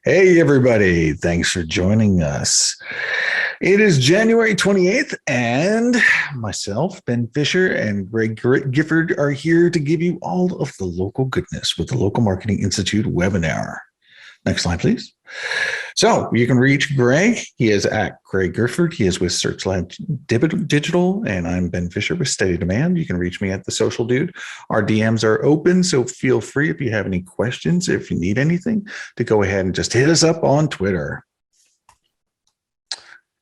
Hey, everybody. Thanks for joining us. It is January 28th, and myself, Ben Fisher, and Greg Gifford are here to give you all of the local goodness with the Local Marketing Institute webinar. Next slide, please. So you can reach Greg. He is at Greg Gifford. He is with Searchlight Digital, and I'm Ben Fisher with Steady Demand. You can reach me at The Social Dude. Our DMs are open, so feel free if you have any questions, if you need anything, to go ahead and just hit us up on Twitter.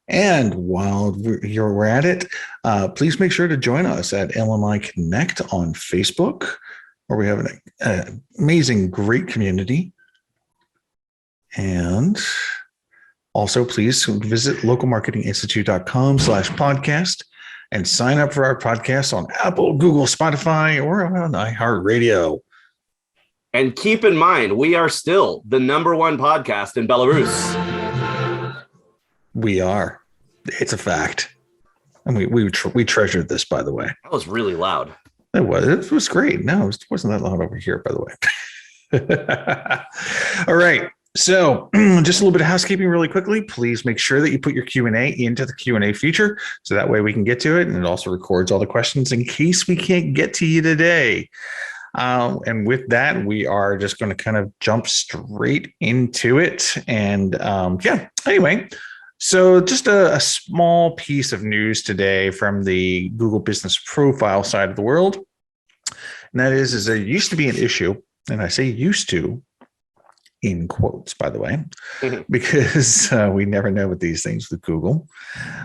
And while we're at it, please make sure to join us at LMI Connect on Facebook, where we have an amazing, great community. And also, please visit localmarketinginstitute.com/podcast and sign up for our podcast on Apple, Google, Spotify, or on iHeartRadio. And keep in mind, we are still the #1 podcast in Belarus. We are. It's a fact. And we treasured this, by the way. That was really loud. It was great. No, it wasn't that loud over here, by the way. All right. So just a little bit of housekeeping really quickly. Please make sure that you put your Q&A into the Q&A feature, so that way we can get to it, and it also records all the questions in case we can't get to you today. And with that, we are just going to kind of jump straight into it. And anyway, so just a small piece of news today from the Google Business Profile side of the world. And that is there used to be an issue, and I say used to, in quotes, by the way, because we never know with these things with Google.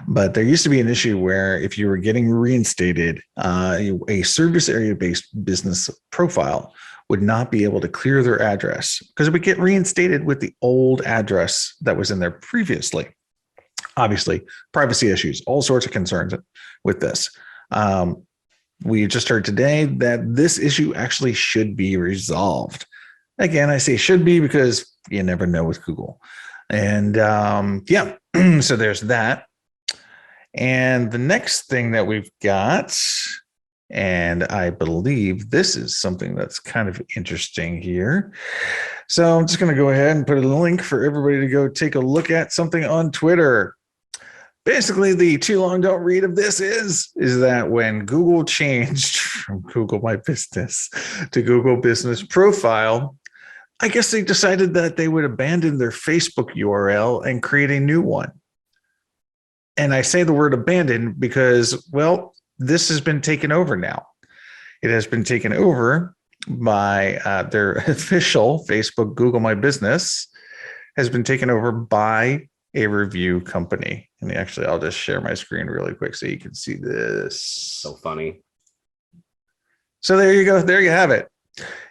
But there used to be an issue where if you were getting reinstated, a service area-based business profile would not be able to clear their address because it would get reinstated with the old address that was in there previously. Obviously, privacy issues, all sorts of concerns with this. We just heard today that this issue actually should be resolved. Again, I say should be because you never know with Google. And so there's that. And the next thing that we've got, and I believe this is something that's kind of interesting here. So I'm just going to go ahead and put a link for everybody to go take a look at something on Twitter. Basically, the too long don't read of this is that when Google changed from Google My Business to Google Business Profile, I guess they decided that they would abandon their Facebook URL and create a new one. And I say the word abandon because, well, this has been taken over now. It has been taken over by their official Facebook Google My Business has been taken over by a review company. And actually, I'll just share my screen really quick so you can see this. So funny. So there you go. There you have it.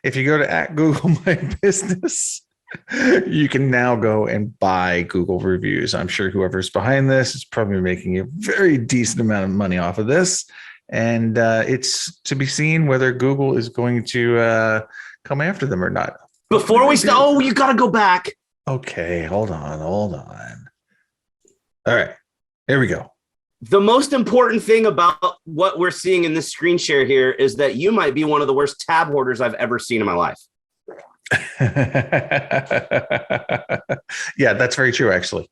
If you go to @Google My Business, you can now go and buy Google reviews. I'm sure whoever's behind this is probably making a very decent amount of money off of this. And it's to be seen whether Google is going to come after them or not. Before we start, you got to go back. Okay, hold on. All right, here we go. The most important thing about what we're seeing in this screen share here is that you might be one of the worst tab hoarders I've ever seen in my life. Yeah, that's very true, actually.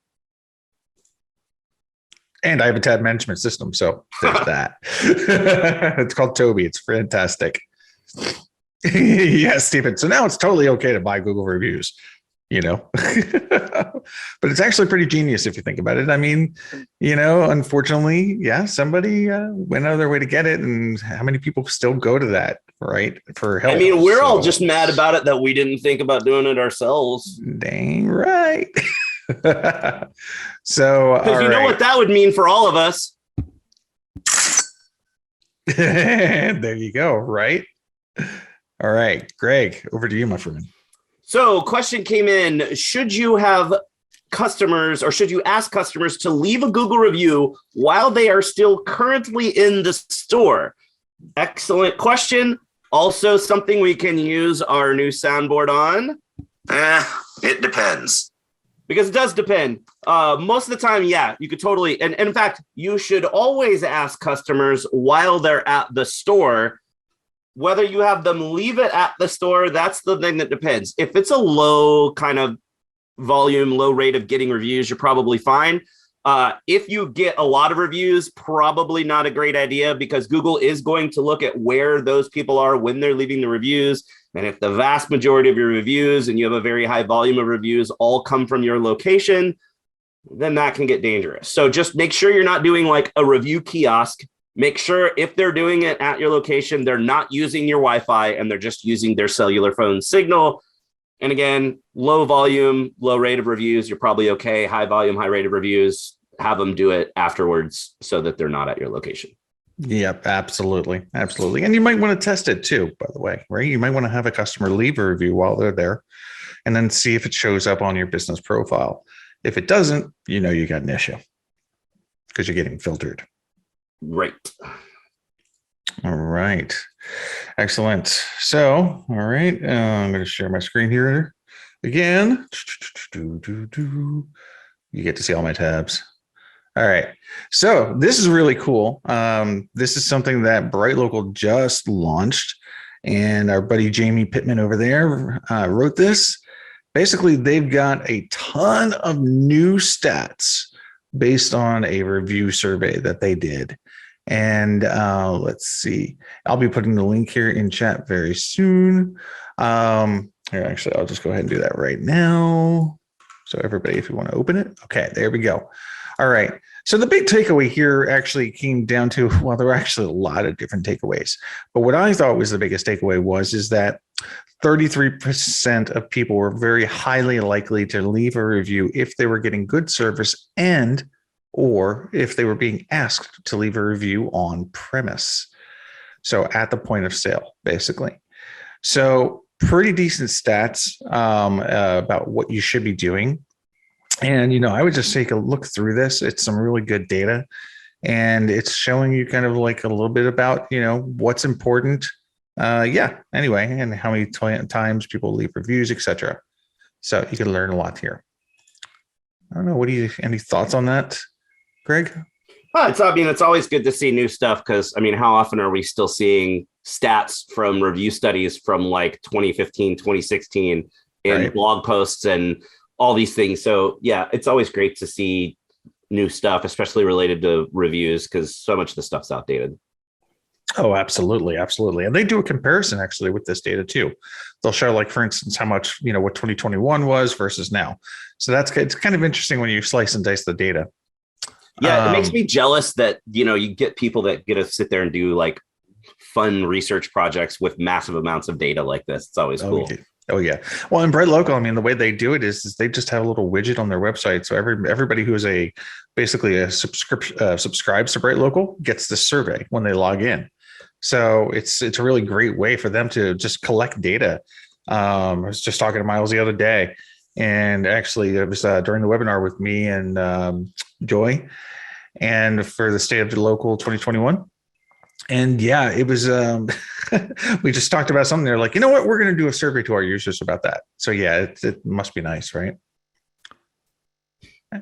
And I have a tab management system, so there's that. It's called Toby. It's fantastic. Yes, Stephen. So now it's totally okay to buy Google reviews. But it's actually pretty genius if you think about it. I mean, unfortunately, somebody went out of their way to get it. And how many people still go to that, right? For help. I mean, we're all just mad about it that we didn't think about doing it ourselves. Dang right. So, because you know what that would mean for all of us. There you go. Right. All right, Greg, over to you, my friend. So question came in, should you have customers or should you ask customers to leave a Google review while they are still currently in the store? Excellent question. Also something we can use our new soundboard on. It depends. Because it does depend. Most of the time, yeah, you could totally. And in fact, you should always ask customers while they're at the store. Whether you have them leave it at the store, that's the thing that depends. If it's a low kind of volume, low rate of getting reviews, you're probably fine. If you get a lot of reviews, probably not a great idea, because Google is going to look at where those people are when they're leaving the reviews. And if the vast majority of your reviews, and you have a very high volume of reviews, all come from your location, then that can get dangerous. So just make sure you're not doing like a review kiosk. Make sure if they're doing it at your location, they're not using your Wi-Fi and they're just using their cellular phone signal. And again, low volume, low rate of reviews, you're probably okay. High volume, high rate of reviews, have them do it afterwards so that they're not at your location. Yep, absolutely. Absolutely. And you might want to test it too, by the way, right? You might want to have a customer leave a review while they're there and then see if it shows up on your business profile. If it doesn't, you know you got an issue because you're getting filtered. Right. All right. Excellent. So, all right. I'm going to share my screen here again. You get to see all my tabs. All right. So this is really cool. This is something that Bright Local just launched, and our buddy Jamie Pittman over there wrote this. Basically, they've got a ton of new stats based on a review survey that they did. And let's see, I'll be putting the link here in chat very soon. Here, actually, I'll just go ahead and do that right now. So everybody, if you want to open it. Okay, there we go. All right. So the big takeaway here actually came down to, well, there were actually a lot of different takeaways. But what I thought was the biggest takeaway is that 33% of people were very highly likely to leave a review if they were getting good service and or if they were being asked to leave a review on premise. So at the point of sale, basically. So pretty decent stats about what you should be doing. And, you know, I would just take a look through this. It's some really good data, and it's showing you kind of like a little bit about, you know, what's important. Anyway, and how many times people leave reviews, etc. So you can learn a lot here. I don't know. Any thoughts on that, Greg? It's always good to see new stuff because, I mean, how often are we still seeing stats from review studies from like 2015, 2016 in blog posts and all these things? So yeah, it's always great to see new stuff, especially related to reviews, because so much of the stuff's outdated. Oh, absolutely. Absolutely. And they do a comparison actually with this data too. They'll show, like, for instance, how much, you know, what 2021 was versus now. So it's kind of interesting when you slice and dice the data. Yeah, it makes me jealous that, you know, you get people that get to sit there and do like fun research projects with massive amounts of data like this. It's always cool. Oh yeah. Well, in Bright Local, I mean, the way they do it is they just have a little widget on their website. So everybody who is basically subscribes to Bright Local gets this survey when they log in. So it's a really great way for them to just collect data. I was just talking to Miles the other day, and actually it was during the webinar with me and Joy, and for the State of the Local 2021. And yeah, it was, we just talked about something. They're like, you know what, we're going to do a survey to our users about that. So yeah, it must be nice, right?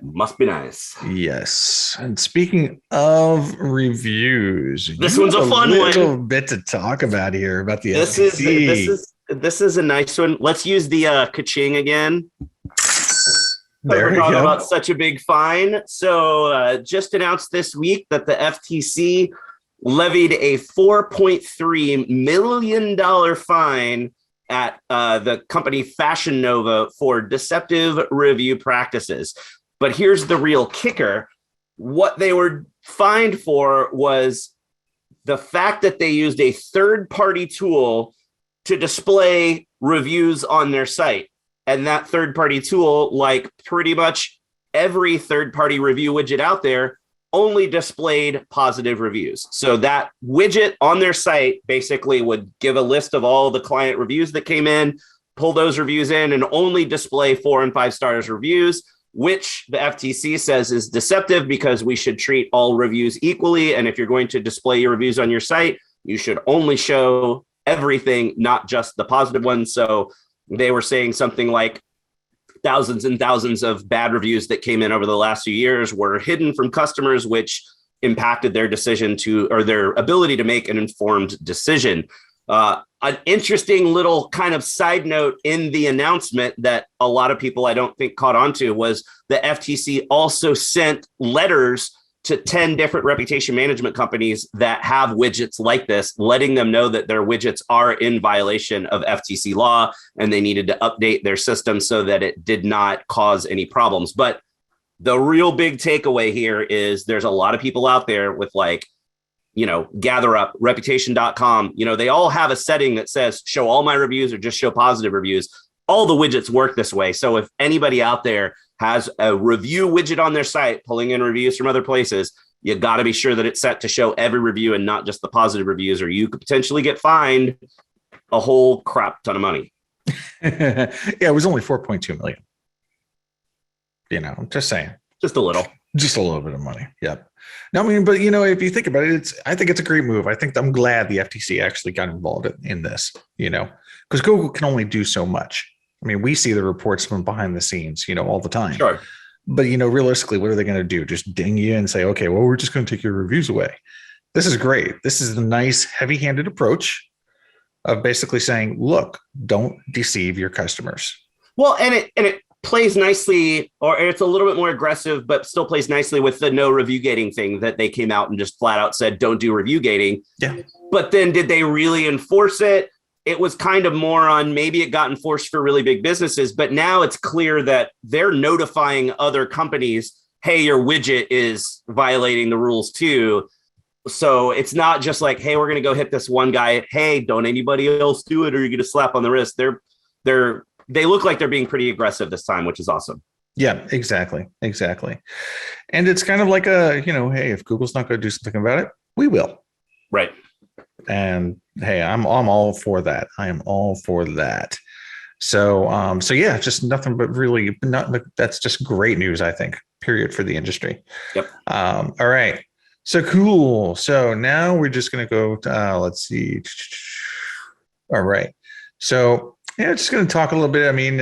Must be nice. Yes. And speaking of reviews, this one's a fun one. A little bit to talk about here about the FTC. This is a nice one. Let's use the ka-ching again. There we go. About such a big fine. So just announced this week that the FTC levied a $4.3 million fine at the company Fashion Nova for deceptive review practices. But here's the real kicker. What they were fined for was the fact that they used a third-party tool to display reviews on their site. And that third-party tool, like pretty much every third-party review widget out there, only displayed positive reviews. So that widget on their site basically would give a list of all the client reviews that came in, pull those reviews in, and only display 4 and 5 stars reviews, which the FTC says is deceptive because we should treat all reviews equally. And if you're going to display your reviews on your site, you should only show everything, not just the positive ones. So they were saying something like thousands and thousands of bad reviews that came in over the last few years were hidden from customers, which impacted their decision or their ability to make an informed decision. An interesting little kind of side note in the announcement that a lot of people I don't think caught on to was the FTC also sent letters to 10 different reputation management companies that have widgets like this, letting them know that their widgets are in violation of FTC law and they needed to update their system so that it did not cause any problems. But the real big takeaway here is there's a lot of people out there with like, GatherUp, reputation.com, they all have a setting that says show all my reviews or just show positive reviews. All the widgets work this way. So if anybody out there has a review widget on their site, pulling in reviews from other places, you got to be sure that it's set to show every review and not just the positive reviews, or you could potentially get fined a whole crap ton of money. Yeah, it was only 4.2 million. Just saying. Just a little bit of money. Yep. No, I mean, but if you think about it, I think it's a great move. I'm glad the FTC actually got involved in this, because Google can only do so much. I mean, we see the reports from behind the scenes, all the time. Sure. But, realistically, what are they going to do? Just ding you and say, okay, well, we're just going to take your reviews away. This is great. This is a nice, heavy-handed approach of basically saying, look, don't deceive your customers. Well, and it plays nicely, or it's a little bit more aggressive, but still plays nicely with the no review gating thing that they came out and just flat out said, don't do review gating. Yeah. But then did they really enforce it? It was kind of more on maybe it got enforced for really big businesses, but now it's clear that they're notifying other companies, hey, your widget is violating the rules too. So it's not just like, hey, we're going to go hit this one guy. Hey, don't anybody else do it or you're going to slap on the wrist. They look like they're being pretty aggressive this time, which is awesome. Yeah, exactly. And it's kind of like hey, if Google's not going to do something about it, we will. Right. And hey, I'm all for that. I am all for that. So yeah, just nothing but really that's just great news, I think, period, for the industry. Yep. All right. So cool. So now we're just going to go, let's see. All right. So yeah, just going to talk a little bit. I mean,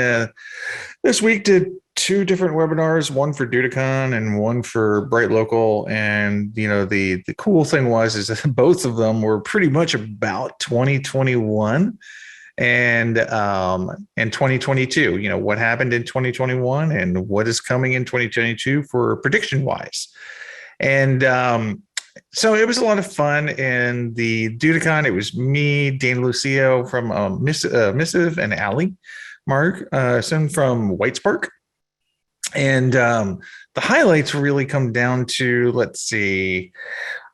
this week did 2 different webinars, one for DudeCon and one for Bright Local. And, the cool thing is that both of them were pretty much about 2021 and 2022, what happened in 2021 and what is coming in 2022 for prediction wise. And so it was a lot of fun. In the DudeCon, it was me, Dane Lucio from Missive, and Allie Mark from Whitespark. And the highlights really come down to, let's see,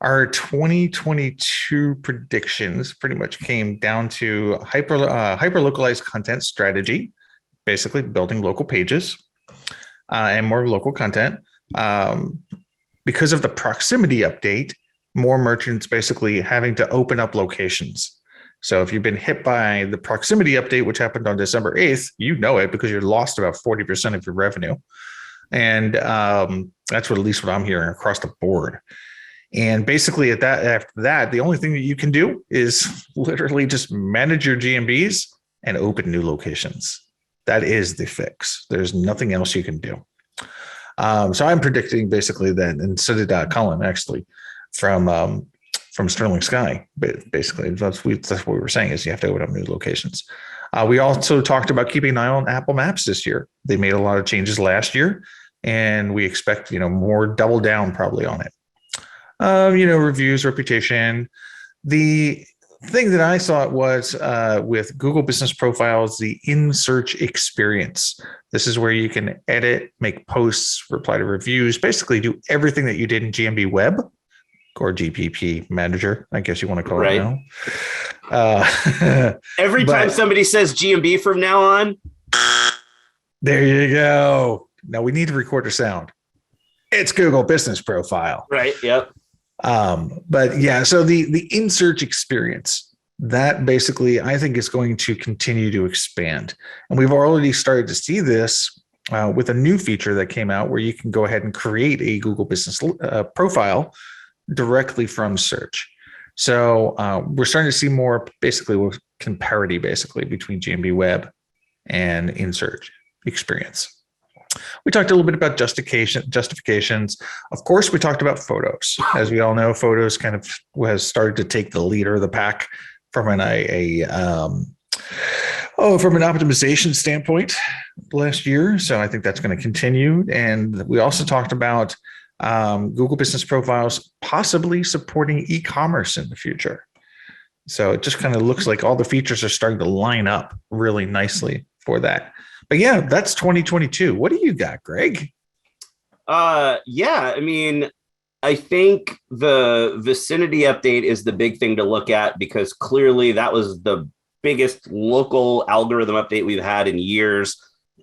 our 2022 predictions pretty much came down to hyper localized content strategy, basically building local pages and more local content. Because of the proximity update, more merchants basically having to open up locations. So if you've been hit by the proximity update, which happened on December 8th, you know it because you lost about 40% of your revenue. And that's at least what I'm hearing across the board. And basically after that, the only thing that you can do is literally just manage your GMBs and open new locations. That is the fix. There's nothing else you can do. So I'm predicting basically that, and so did Colin actually from Sterling Sky. But basically, that's what we were saying is you have to open up new locations. We also talked about keeping an eye on Apple Maps this year. They made a lot of changes last year, and we expect more double down probably on it. Reviews, reputation. The thing that I thought was with Google Business Profiles, the in-search experience. This is where you can edit, make posts, reply to reviews, basically do everything that you did in Gmb Web or GPP Manager, I guess you want to call it now. Every time somebody says GMB from now on. There you go. Now we need to record a sound. It's Google Business Profile. Right, yep. But yeah, so the in-search experience, that basically I think is going to continue to expand. And we've already started to see this with a new feature that came out where you can go ahead and create a Google Business Profile directly from search. So we're starting to see more basically parity basically between Gmb Web and in-search experience. We talked a little bit about justifications. Of course, we talked about photos. As we all know, photos kind of has started to take the leader of the pack from an from an optimization standpoint last year. So I think that's going to continue. And we also talked about Google Business Profiles possibly supporting e-commerce in the future. So it just kind of looks like all the features are starting to line up really nicely for that. But yeah, that's 2022. What do you got, Greg? Yeah, I mean, I think the Vicinity update is the big thing to look at, because clearly that was the biggest local algorithm update we've had in years.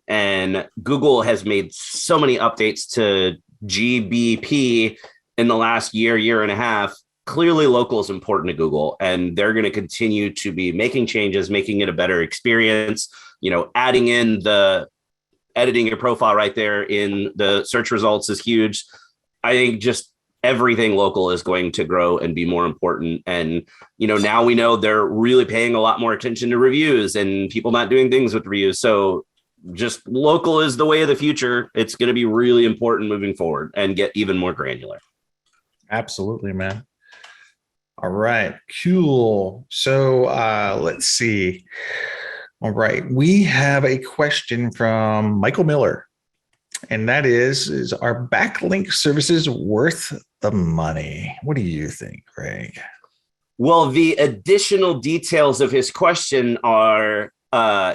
And Google has made so many updates to GBP in the last year and a half. Clearly local is important to Google, and they're going to continue to be making changes, making it a better experience, adding in the editing your profile right there in the search results is huge. I think just everything local is going to grow and be more important. And, now we know they're really paying a lot more attention to reviews and people not doing things with reviews. So just local is the way of the future. It's going to be really important moving forward and get even more granular. Absolutely, man. All right, cool. So let's see. All right, we have a question from Michael Miller, and that is are backlink services worth the money? What do you think, Greg? Well, the additional details of his question are,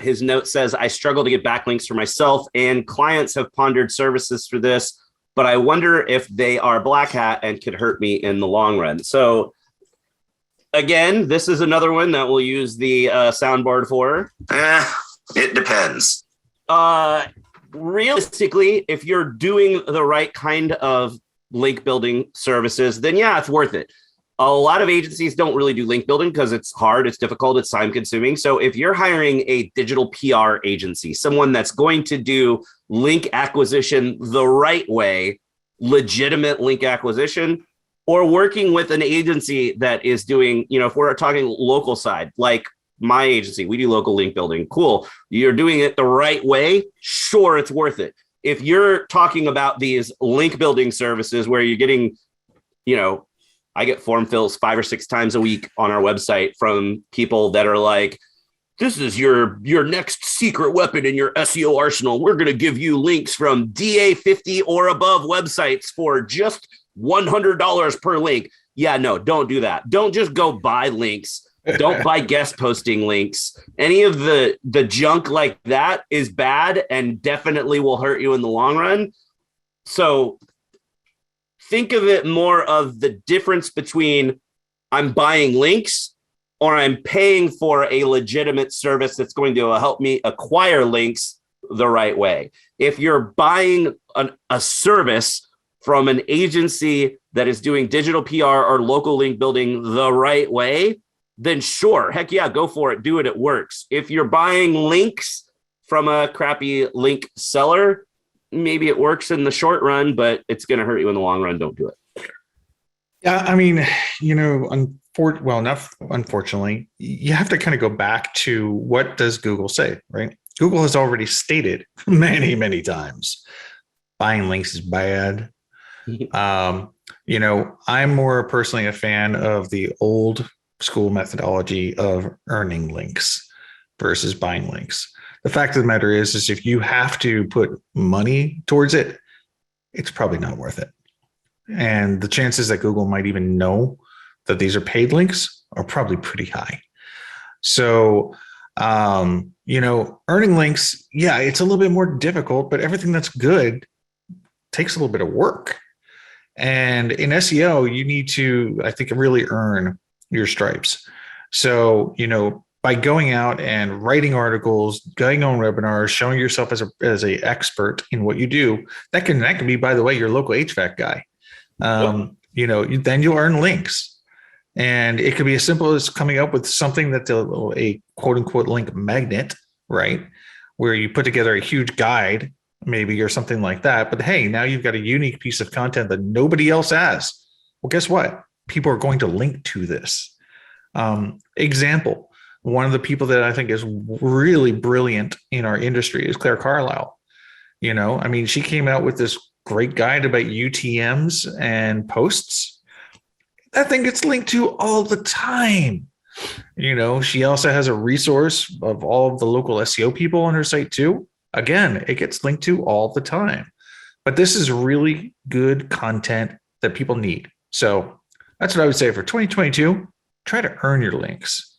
his note says, I struggle to get backlinks for myself, and clients have pondered services for this, but I wonder if they are black hat and could hurt me in the long run. So again, this is another one that we'll use the soundboard for. It depends. Realistically, if you're doing the right kind of link building services, then yeah, it's worth it. A lot of agencies don't really do link building because it's hard, it's difficult, it's time consuming. So if you're hiring a digital PR agency, someone that's going to do link acquisition the right way, legitimate link acquisition, or working with an agency that is doing, if we're talking local side, like my agency, we do local link building. Cool. You're doing it the right way. Sure, it's worth it. If you're talking about these link building services where you're getting, I get form fills 5 or 6 times a week on our website from people that are like, this is your next secret weapon in your SEO arsenal. We're going to give you links from DA50 or above websites for just $100 per link. Yeah, no, don't do that. Don't just go buy links. Don't buy guest posting links. Any of the junk like that is bad and definitely will hurt you in the long run. So think of it more of the difference between I'm buying links or I'm paying for a legitimate service that's going to help me acquire links the right way. If you're buying a service from an agency that is doing digital PR or local link building the right way, then sure, heck yeah, go for it. Do it. It works. If you're buying links from a crappy link seller, maybe it works in the short run, but it's going to hurt you in the long run. Don't do it. Yeah, I mean, not unfortunately, you have to kind of go back to what does Google say, right? Google has already stated many, many times, buying links is bad. I'm more personally a fan of the old school methodology of earning links versus buying links. The fact of the matter is if you have to put money towards it, it's probably not worth it. And the chances that Google might even know that these are paid links are probably pretty high. So, earning links, yeah, it's a little bit more difficult, but everything that's good takes a little bit of work. And in SEO, you need to, I think, really earn your stripes. So, by going out and writing articles, going on webinars, showing yourself as a expert in what you do, that can be, by the way, your local HVAC guy. Then you'll earn links. And it could be as simple as coming up with something that's a quote unquote link magnet, right? Where you put together a huge guide, maybe, or something like that. But hey, now you've got a unique piece of content that nobody else has. Well, guess what? People are going to link to this. Example, one of the people that I think is really brilliant in our industry is Claire Carlisle. She came out with this great guide about UTMs and posts. That thing gets linked to all the time. She also has a resource of all of the local SEO people on her site too. Again, it gets linked to all the time. But this is really good content that people need. So that's what I would say for 2022. Try to earn your links.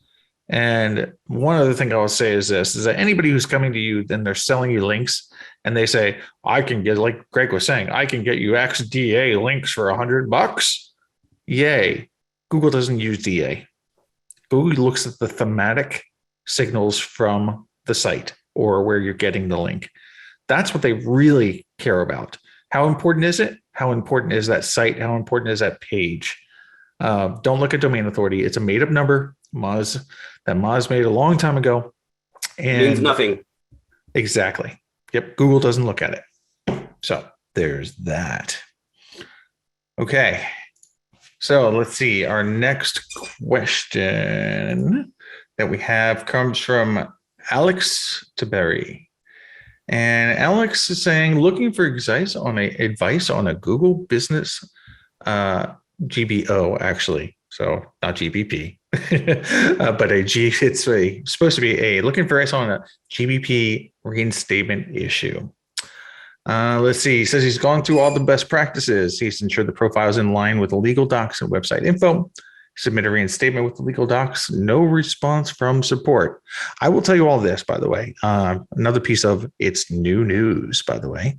And one other thing I will say is this, is that anybody who's coming to you, then they're selling you links and they say, I can get, like Greg was saying, I can get you XDA links for $100. Yay. Google doesn't use DA. Google looks at the thematic signals from the site or where you're getting the link. That's what they really care about. How important is it? How important is that site? How important is that page? Don't look at domain authority. It's a made up number. Moz made a long time ago. And it means nothing. Exactly. Yep. Google doesn't look at it. So there's that. Okay. So let's see. Our next question that we have comes from Alex Taberry. And Alex is saying, looking for advice on a Google business GBO, actually. So not GBP, but it's supposed to be looking for advice on a GBP reinstatement issue. Let's see. He says he's gone through all the best practices. He's ensured the profile is in line with the legal docs and website info. Submit a reinstatement with the legal docs. No response from support. I will tell you all this, by the way. Another piece of it's new news, by the way,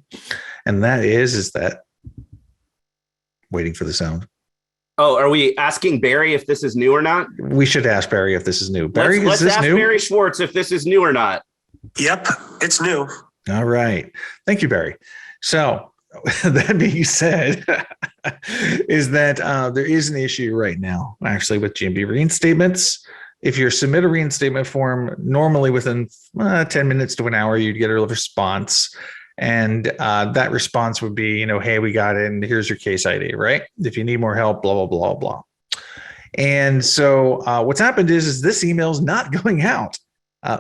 and that is that waiting for the sound. Oh, are we asking Barry if this is new or not? We should ask Barry if this is new. Barry, let's ask new? Barry Schwartz if this is new or not. Yep, it's new. All right. Thank you, Barry. So that being said, is that there is an issue right now, actually, with Gmb Reinstatements. If you submit a reinstatement form, normally within 10 minutes to an hour, you'd get a response. And that response would be, hey, we got it, and here's your case ID, right? If you need more help, blah, blah, blah, blah. And so what's happened is this email is not going out,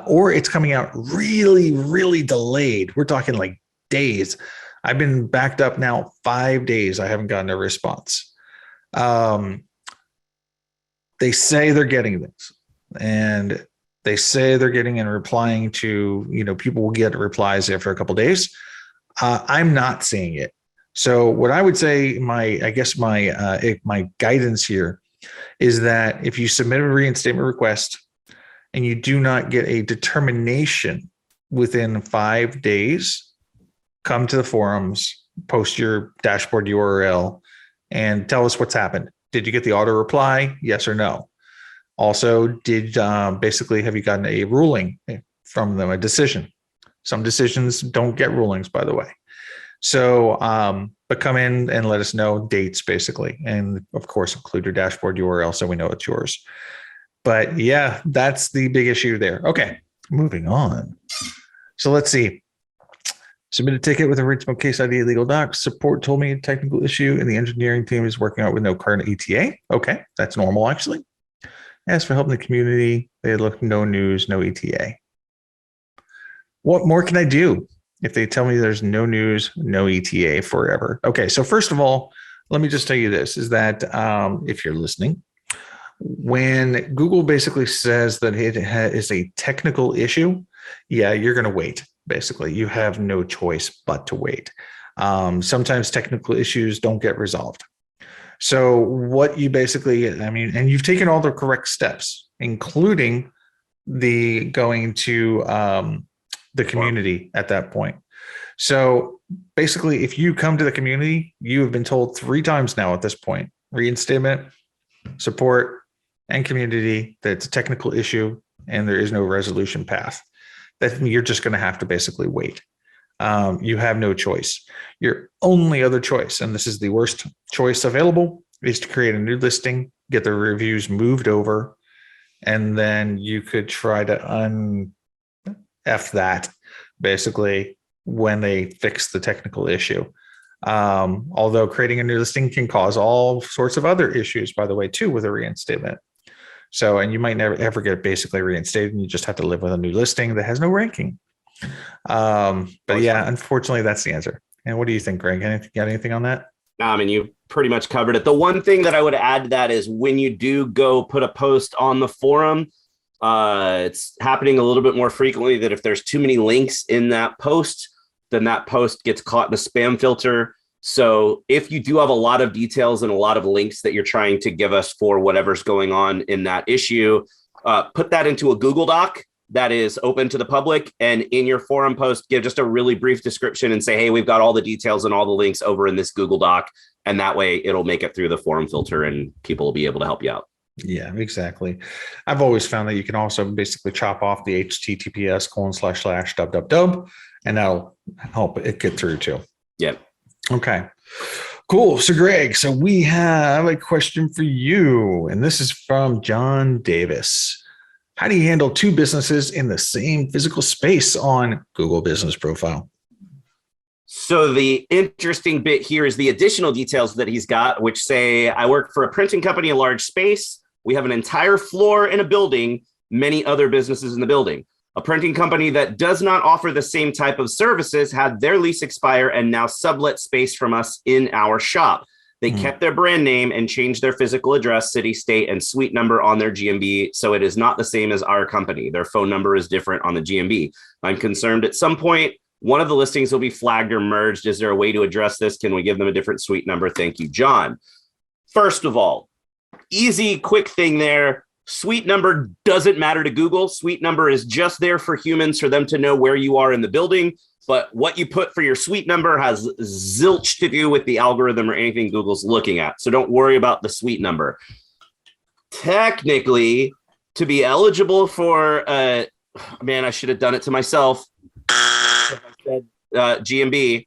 or it's coming out really, really delayed. We're talking like days. I've been backed up now 5 days. I haven't gotten a response. They say they're getting this, and they say they're getting and replying to, people will get replies after a couple of days. I'm not seeing it. So what I would say, my guidance here is that if you submit a reinstatement request and you do not get a determination within 5 days, come to the forums, post your dashboard URL, and tell us what's happened. Did you get the auto reply? Yes or no? Also, have you gotten a ruling from them, a decision? Some decisions don't get rulings, by the way. So, but come in and let us know dates, basically. And of course, include your dashboard URL so we know it's yours. But yeah, that's the big issue there. Okay, moving on. So let's see. Submit a ticket with a original case ID legal docs. Support told me a technical issue and the engineering team is working out with no current ETA. Okay, that's normal, actually. Ask for help in the community. They look no news, no ETA. What more can I do if they tell me there's no news, no ETA forever? Okay, so first of all, let me just tell you this, is that if you're listening, when Google basically says that it is a technical issue, yeah, you're going to wait. Basically, you have no choice but to wait. Sometimes technical issues don't get resolved. So what you basically, and you've taken all the correct steps, including the going to the community at that point. So basically, if you come to the community, you have been told 3 times now at this point, reinstatement, support, and community, that it's a technical issue and there is no resolution path. That you're just going to have to basically wait. You have no choice. Your only other choice, and this is the worst choice available, is to create a new listing, get the reviews moved over, and then you could try to F that, basically, when they fix the technical issue. Although creating a new listing can cause all sorts of other issues, by the way, too, with a reinstatement. So, and you might never ever get basically reinstated, and you just have to live with a new listing that has no ranking. But yeah, unfortunately, that's the answer. And what do you think, Greg? Got anything on that? No, you pretty much covered it. The one thing that I would add to that is when you do go put a post on the forum, it's happening a little bit more frequently that if there's too many links in that post, then that post gets caught in the spam filter. So if you do have a lot of details and a lot of links that you're trying to give us for whatever's going on in that issue, put that into a Google Doc that is open to the public. And in your forum post, give just a really brief description and say, hey, we've got all the details and all the links over in this Google Doc. And that way it'll make it through the forum filter and people will be able to help you out. Yeah, exactly. I've always found that you can also basically chop off the https://www, and that'll help it get through too. Yep. Okay, cool. So Greg, so we have a question for you, and this is from John Davis. How do you handle two businesses in the same physical space on Google Business Profile? So the interesting bit here is the additional details that he's got, which say, I work for a printing company, a large space. We have an entire floor in a building, many other businesses in the building. A printing company that does not offer the same type of services had their lease expire and now sublet space from us in our shop. They kept their brand name and changed their physical address, city, state, and suite number on their GMB. So it is not the same as our company. Their phone number is different on the GMB. I'm concerned at some point, one of the listings will be flagged or merged. Is there a way to address this? Can we give them a different suite number? Thank you, John. First of all, easy, quick thing there. Suite number doesn't matter to Google. Suite number is just there for humans, for them to know where you are in the building. But what you put for your suite number has zilch to do with the algorithm or anything Google's looking at. So don't worry about the suite number. Technically, to be eligible for, man, I should have done it to myself. GMB.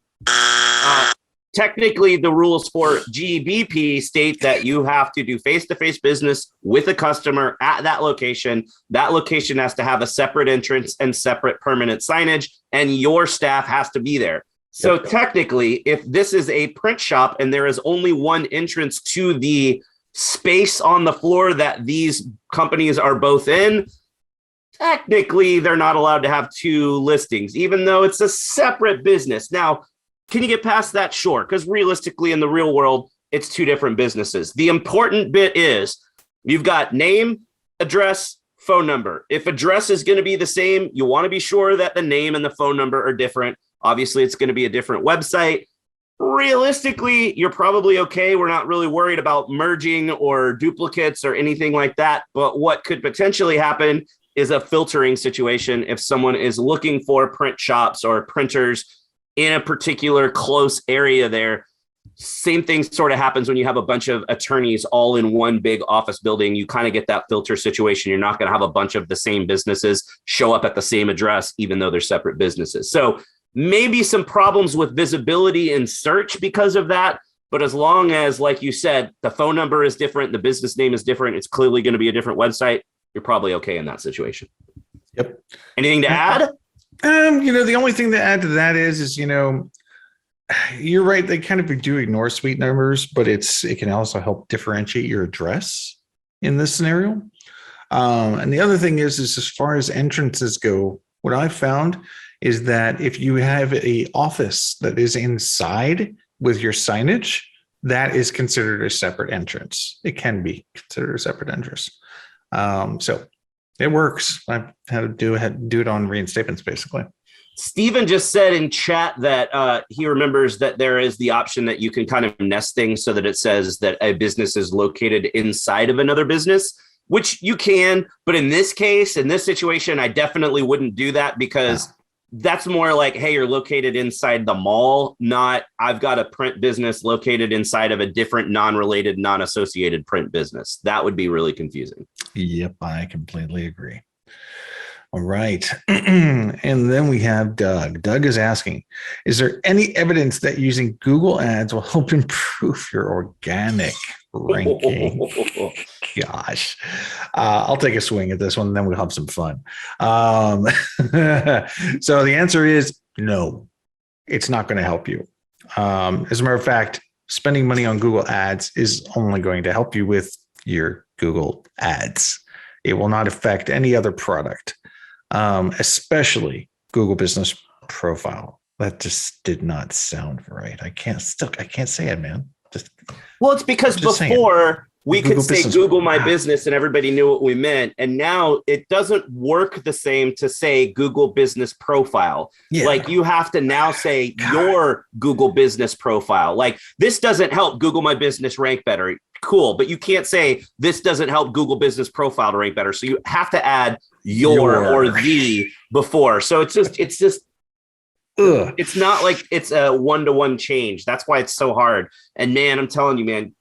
Technically, the rules for GBP state that you have to do face-to-face business with a customer at that location. That location has to have a separate entrance and separate permanent signage, and your staff has to be there. So technically, if this is a print shop and there is only one entrance to the space on the floor that these companies are both in, technically, they're not allowed to have two listings, even though it's a separate business. Now, can you get past that? Sure, because realistically, in the real world, it's two different businesses. The important bit is you've got name, address, phone number. If address is going to be the same, you want to be sure that the name and the phone number are different. Obviously, it's going to be a different website. Realistically, you're probably okay. We're not really worried about merging or duplicates or anything like that. But what could potentially happen is a filtering situation if someone is looking for print shops or printers in a particular close area there. Same thing sort of happens when you have a bunch of attorneys all in one big office building. You kind of get that filter situation. You're not going to have a bunch of the same businesses show up at the same address, even though they're separate businesses. So maybe some problems with visibility and search because of that. But as long as, like you said, the phone number is different, the business name is different, it's clearly going to be a different website, you're probably okay in that situation. Yep. Anything to add? The only thing to add to that is, you're right. They kind of do ignore suite numbers, but it can also help differentiate your address in this scenario. And the other thing is as far as entrances go, what I found is that if you have a office that is inside with your signage, that is considered a separate entrance. It can be considered a separate entrance. So it works. I've had to do it on reinstatements, basically. Stephen just said in chat that he remembers that there is the option that you can kind of nest things so that it says that a business is located inside of another business, which you can. But in this case, in this situation, I definitely wouldn't do that because that's more like, hey, you're located inside the mall, not I've got a print business located inside of a different non-related, non-associated print business. That would be really confusing. Yep, I completely agree. All right. And then we have Doug. Doug is asking, is there any evidence that using Google Ads will help improve your organic ranking? Gosh, I'll take a swing at this one, and then we'll have some fun. So the answer is no, it's not going to help you. As a matter of fact, spending money on Google Ads is only going to help you with your Google Ads. It will not affect any other product, especially Google Business Profile. That just did not sound right. I can't say it, man. Well, it's because Just saying. before we Google could say Business. Google My Business and everybody knew what we meant. And now it doesn't work the same to say Google Business Profile. Yeah. Like you have to now say your Google Business Profile. Like this doesn't help Google My Business rank better. Cool. But you can't say this doesn't help Google Business Profile to rank better. So you have to add your or the before. So it's just Ugh. it's not like it's a one-to-one change. That's why it's so hard. And man, I'm telling you, man,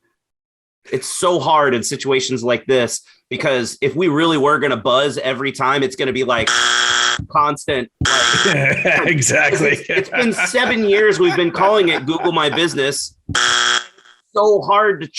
it's so hard in situations like this, because if we really were going to buzz every time, it's going to be like constant. Like, Exactly. It's been 7 years we've been calling it Google My Business. So hard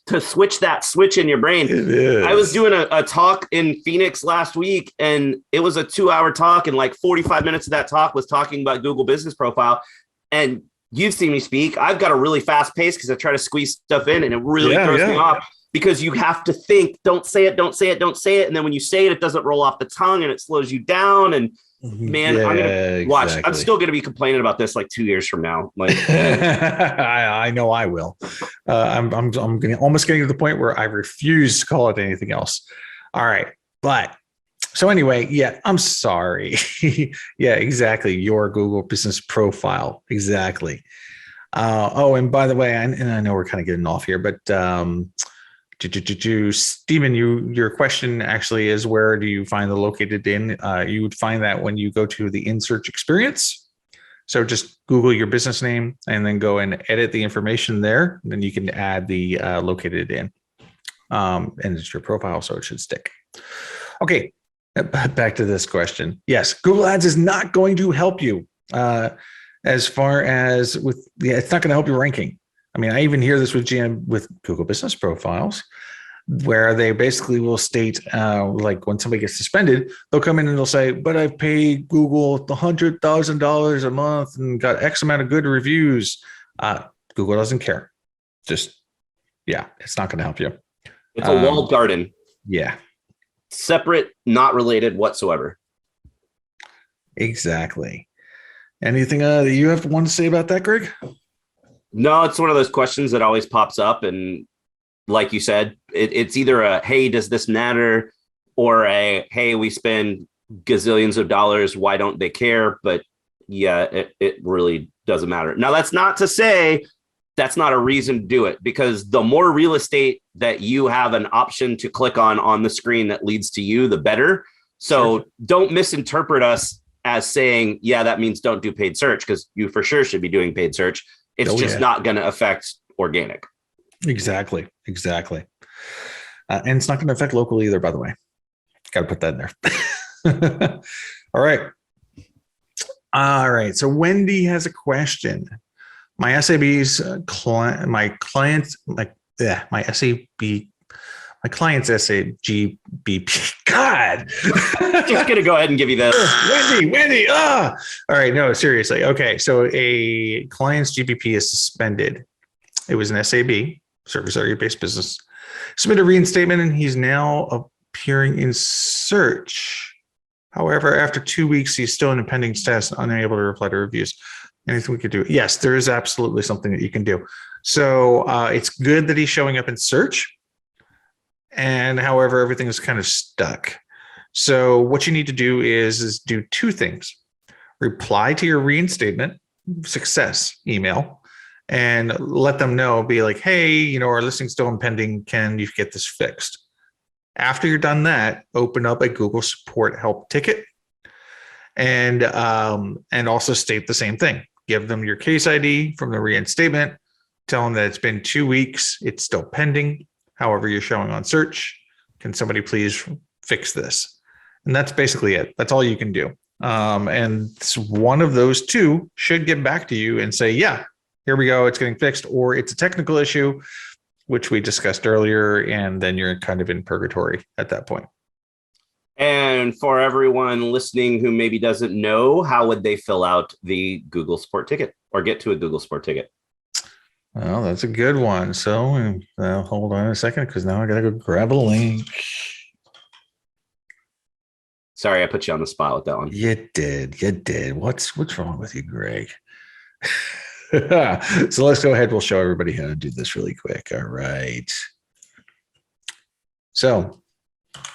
to switch that switch in your brain. It is. I was doing a talk in Phoenix last week, and it was a 2-hour talk, and like 45 minutes of that talk was talking about Google Business Profile. And you've seen me speak. I've got a really fast pace because I try to squeeze stuff in, and it really throws me off because you have to think, don't say it. And then when you say it, it doesn't roll off the tongue and it slows you down. And man, I'm going to watch. I'm still going to be complaining about this like 2 years from now. Like I know I will. I'm almost getting to the point where I refuse to call it anything else. All right. But so anyway, yeah, I'm sorry. Yeah, exactly. Your Google Business Profile. Exactly. And by the way, and I know we're kind of getting off here, but Stephen, your question actually is, where do you find the located in? You would find that when you go to the in search experience. So just Google your business name and then go and edit the information there. Then you can add the located in, and it's your profile, so it should stick. Okay. Back to this question. Yes, Google Ads is not going to help you as far as it's not going to help your ranking. I mean, I even hear this with Google Business Profiles, where they basically will state, like when somebody gets suspended, they'll come in and they'll say, but I've paid Google $100,000 a month and got X amount of good reviews. Google doesn't care. It's not going to help you. It's a walled garden. Yeah. Separate, not related whatsoever. Exactly. Anything that you want to say about that, Greg? No, it's one of those questions that always pops up. And like you said, it's either a, hey, does this matter? Or a, hey, we spend gazillions of dollars. Why don't they care? But yeah, it really doesn't matter. Now, that's not to say that's not a reason to do it, because the more real estate that you have an option to click on the screen that leads to you, the better. So Don't misinterpret us as saying, yeah, that means don't do paid search, because you for sure should be doing paid search. It's just not going to affect organic. Exactly. And it's not going to affect local either, by the way. Got to put that in there. All right. So Wendy has a question. My SAB's client, my client's SABGBP. God, just gonna go ahead and give you that. Wendy. All right, no, seriously. Okay, so a client's GBP is suspended. It was an SAB, service area based business. Submitted a reinstatement, and he's now appearing in search. However, after 2 weeks, he's still in a pending status, unable to reply to reviews. Anything we could do? Yes, there is absolutely something that you can do. So it's good that he's showing up in search. And however, everything is kind of stuck. So what you need to do is do two things. Reply to your reinstatement success email and let them know, be like, hey, our listing's still impending. Can you get this fixed? After you're done that, open up a Google support help ticket and also state the same thing. Give them your case ID from the reinstatement. Tell them that it's been 2 weeks. It's still pending. However, you're showing on search. Can somebody please fix this? And that's basically it. That's all you can do. And one of those two should get back to you and say, yeah, here we go. It's getting fixed, or it's a technical issue, which we discussed earlier. And then you're kind of in purgatory at that point. And for everyone listening who maybe doesn't know, how would they fill out the Google Support ticket or get to a Google Support ticket? Well, that's a good one. So hold on a second, because now I got to go grab a link. Sorry, I put you on the spot with that one. You did. What's wrong with you, Greg? So let's go ahead. We'll show everybody how to do this really quick. All right. So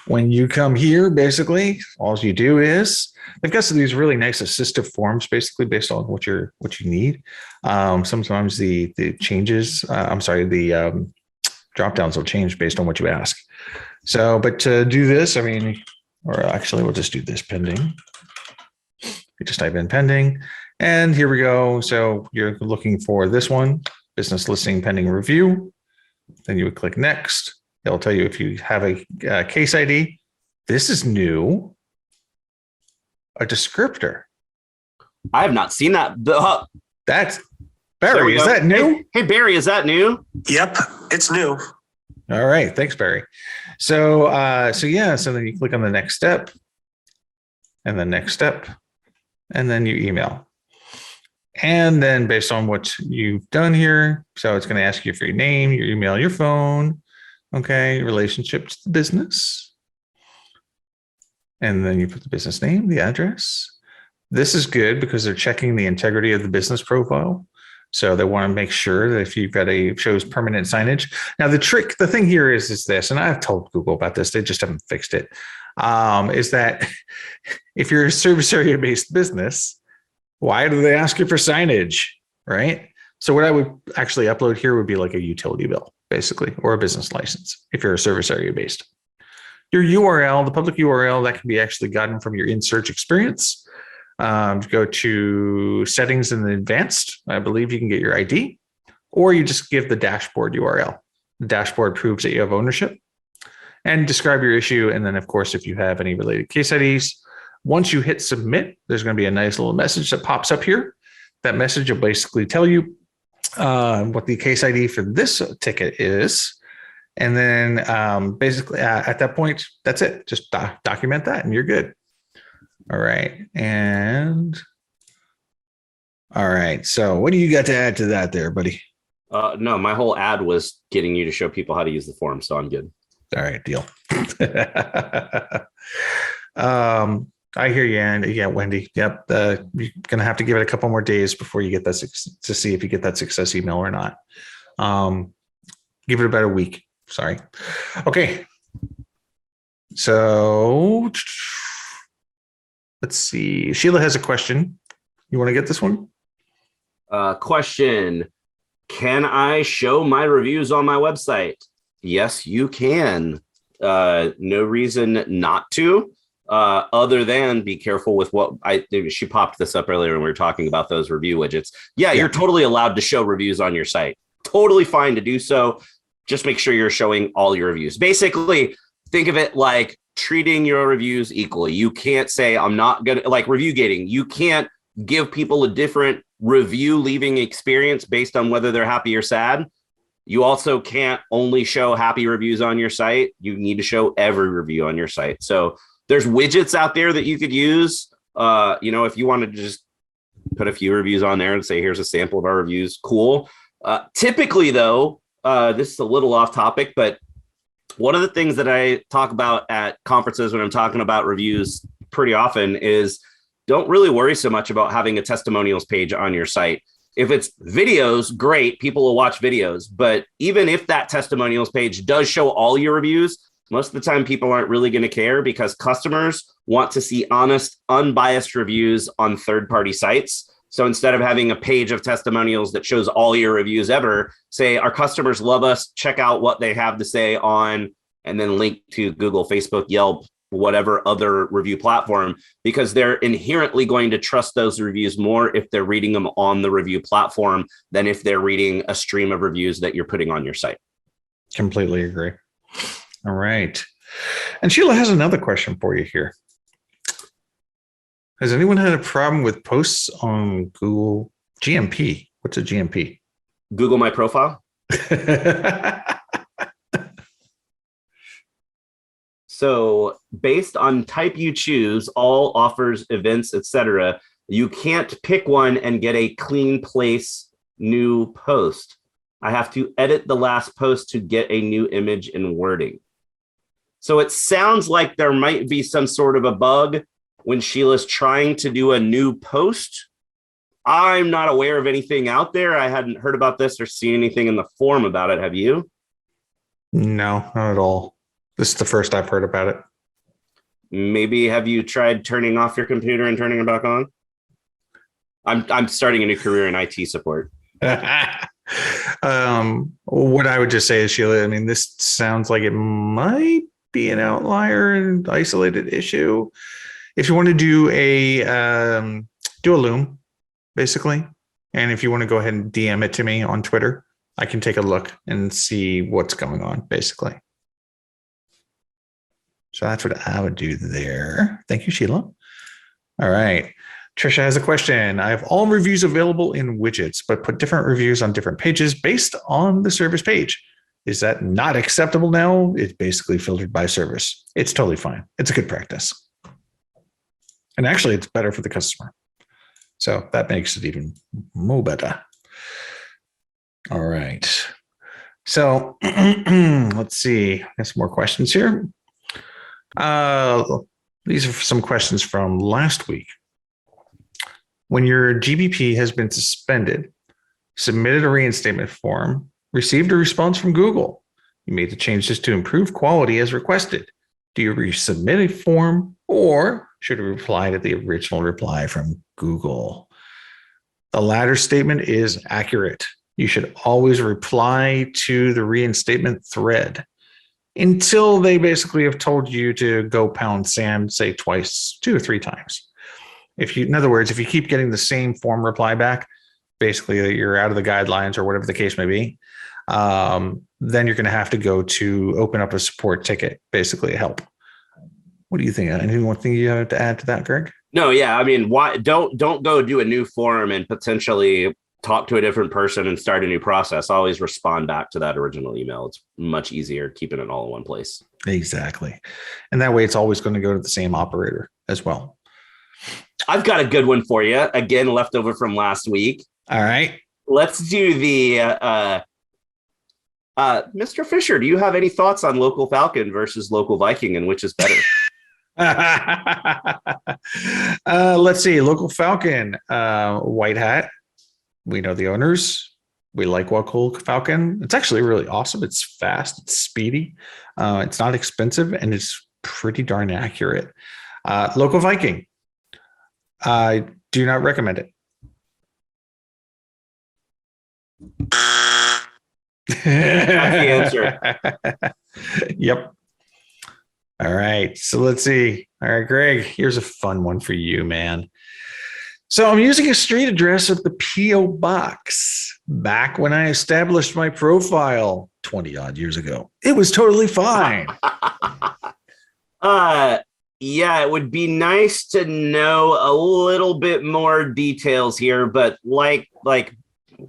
when you come here, basically, all you do is they've got some of these really nice assistive forms, basically based on what you need. Sometimes the changes, the drop downs will change based on what you ask. So, but to do this, I mean, or actually, we'll just do this pending. You just type in pending, and here we go. So you're looking for this one, business listing pending review. Then you would click next. It'll tell you if you have a case ID. This is new. A descriptor. I have not seen that. That's Barry. Is that new? Hey, Barry, is that new? Yep, it's new. All right. Thanks, Barry. So then you click on the next step and the next step, and then you email. And then based on what you've done here, so it's going to ask you for your name, your email, your phone, okay, relationship to the business. And then you put the business name, the address. This is good because they're checking the integrity of the business profile. So they want to make sure that if you've got shows permanent signage. Now the thing here is this, and I've told Google about this, they just haven't fixed it. Is that if you're a service area based business, why do they ask you for signage, right? So what I would actually upload here would be like a utility bill, basically, or a business license if you're a service area based. Your URL, the public URL, that can be actually gotten from your in-search experience. Go to settings in the advanced. I believe you can get your ID, or you just give the dashboard URL. The dashboard proves that you have ownership, and describe your issue. And then, of course, if you have any related case IDs, once you hit submit, there's going to be a nice little message that pops up here. That message will basically tell you what the case ID for this ticket is. And then basically at that point, that's it. Just document that and you're good. All right. All right. So what do you got to add to that there, buddy? No, my whole ad was getting you to show people how to use the form. So I'm good. All right. Deal. I hear you. And yeah, Wendy. Yep. You're going to have to give it a couple more days before you get that to see if you get that success email or not. Give it about a week. Sorry. Okay. So let's see. Sheila has a question. You want to get this one? Question. Can I show my reviews on my website? Yes, you can. No reason not to. Other than be careful with she popped this up earlier when we were talking about those review widgets. Yeah, you're totally allowed to show reviews on your site. Totally fine to do so. Just make sure you're showing all your reviews. Basically, think of it like treating your reviews equally. You can't say, I'm not going to, like review gating. You can't give people a different review leaving experience based on whether they're happy or sad. You also can't only show happy reviews on your site. You need to show every review on your site. So there's widgets out there that you could use. If you wanted to just put a few reviews on there and say, here's a sample of our reviews. Cool. Typically, though, this is a little off topic, but one of the things that I talk about at conferences when I'm talking about reviews pretty often is don't really worry so much about having a testimonials page on your site. If it's videos, great, people will watch videos. But even if that testimonials page does show all your reviews, most of the time people aren't really going to care because customers want to see honest, unbiased reviews on third-party sites. So instead of having a page of testimonials that shows all your reviews ever, say our customers love us, check out what they have to say on, and then link to Google, Facebook, Yelp, whatever other review platform, because they're inherently going to trust those reviews more if they're reading them on the review platform than if they're reading a stream of reviews that you're putting on your site. Completely agree. All right. And Sheila has another question for you here. Has anyone had a problem with posts on Google GMP? What's a GMP? Google My Profile. So based on type you choose, all offers, events, etc., you can't pick one and get a clean place new post. I have to edit the last post to get a new image and wording. So it sounds like there might be some sort of a bug when Sheila's trying to do a new post. I'm not aware of anything out there. I hadn't heard about this or seen anything in the forum about it. Have you? No, not at all. This is the first I've heard about it. Maybe have you tried turning off your computer and turning it back on? I'm starting a new career in IT support. What I would just say is, Sheila, I mean, this sounds like it might be an outlier and isolated issue. If you want to do a Loom, basically, and if you want to go ahead and DM it to me on Twitter, I can take a look and see what's going on, basically. So that's what I would do there. Thank you, Sheila. All right. Trisha has a question. I have all reviews available in widgets, but put different reviews on different pages based on the service page. Is that not acceptable now? It's basically filtered by service. It's totally fine. It's a good practice. And actually, it's better for the customer. So that makes it even more better. All right. So let's see. Got some more questions here. These are some questions from last week. When your GBP has been suspended, submitted a reinstatement form, received a response from Google, you made the changes to improve quality as requested. Do you resubmit a form or should you reply to the original reply from Google? The latter statement is accurate. You should always reply to the reinstatement thread until they basically have told you to go pound sand, say twice, 2 or 3 times. In other words, if you keep getting the same form reply back, basically that you're out of the guidelines or whatever the case may be, then you're going to have to go to open up a support ticket, basically help. What do you think? Anything you have to add to that, Greg? No, yeah. I mean, why don't go do a new forum and potentially talk to a different person and start a new process. Always respond back to that original email. It's much easier keeping it all in one place. Exactly. And that way it's always going to go to the same operator as well. I've got a good one for you. Again, leftover from last week. All right. Let's do the Mr. Fisher, do you have any thoughts on local Falcon versus local Viking and which is better? Let's see. Local Falcon, white hat. We know the owners. We like local Falcon. It's actually really awesome. It's fast. It's speedy. It's not expensive, and it's pretty darn accurate. Local Viking. I do not recommend it. That's the answer. Yep. All right. So let's see. All right, Greg, here's a fun one for you, man. So I'm using a street address of the P.O. Box back when I established my profile 20 odd years ago. It was totally fine. Yeah, it would be nice to know a little bit more details here, but like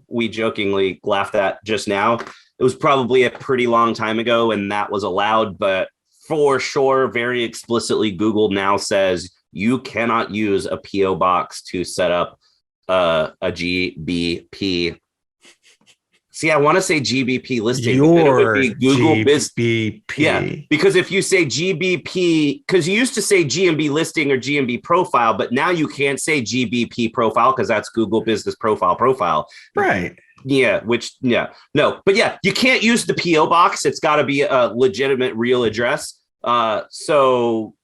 we jokingly laughed at just now, it was probably a pretty long time ago and that was allowed, but for sure, very explicitly, Google now says you cannot use a PO box to set up a GBP. See, I want to say GBP listing. Your it would be Google GBP. Yeah, because if you say GBP, because you used to say GMB listing or GMB profile, but now you can't say GBP profile because that's Google Business Profile. Right. Yeah, no, but yeah, you can't use the PO box. It's got to be a legitimate, real address. So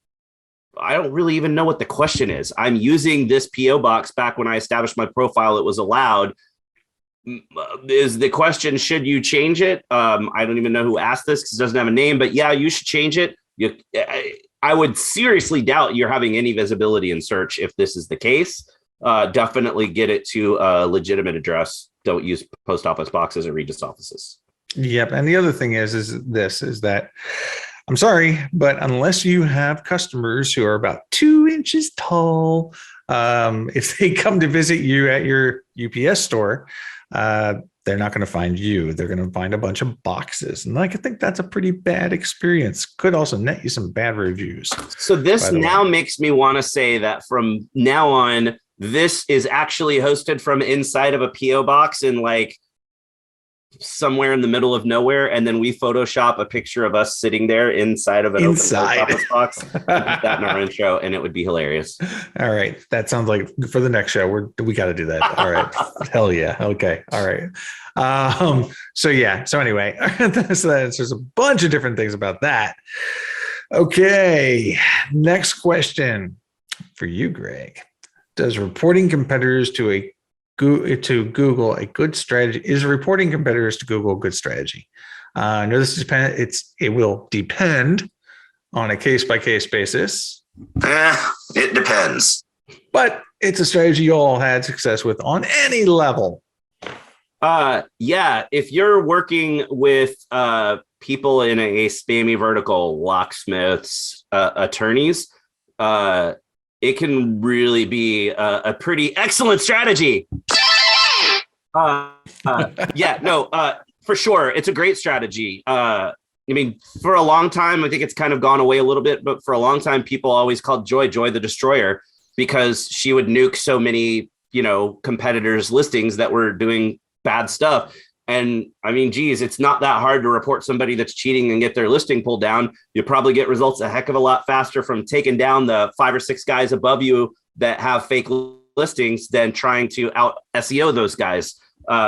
I don't really even know what the question is. I'm using this PO box back when I established my profile. It was allowed. Is the question, should you change it? I don't even know who asked this because it doesn't have a name, but yeah, you should change it. I would seriously doubt you're having any visibility in search if this is the case. Definitely get it to a legitimate address. Don't use post office boxes or Regis offices. Yep. And the other thing is that I'm sorry, but unless you have customers who are about 2 inches tall, if they come to visit you at your UPS store, they're not going to find you. They're going to find a bunch of boxes. And I think that's a pretty bad experience. Could also net you some bad reviews. So this now makes me want to say that from now on, this is actually hosted from inside of a PO box in like somewhere in the middle of nowhere, and then we Photoshop a picture of us sitting there inside of an open post office box. Put that in our intro, and it would be hilarious. All right, that sounds like for the next show we got to do that. All right, hell yeah. Okay, all right. So anyway, so there's a bunch of different things about that. Okay, next question for you, Greg. Does reporting competitors to Google a good strategy? Is reporting competitors to Google a good strategy? I know this is it will depend on a case-by-case basis. It depends. But it's a strategy you all had success with on any level. If you're working with people in a spammy vertical, locksmiths, attorneys, it can really be a pretty excellent strategy. For sure. It's a great strategy. For a long time, I think it's kind of gone away a little bit, but for a long time, people always called Joy the Destroyer because she would nuke so many, competitors' listings that were doing bad stuff. And it's not that hard to report somebody that's cheating and get their listing pulled down. You probably get results a heck of a lot faster from taking down the 5 or 6 guys above you that have fake listings than trying to out SEO those guys.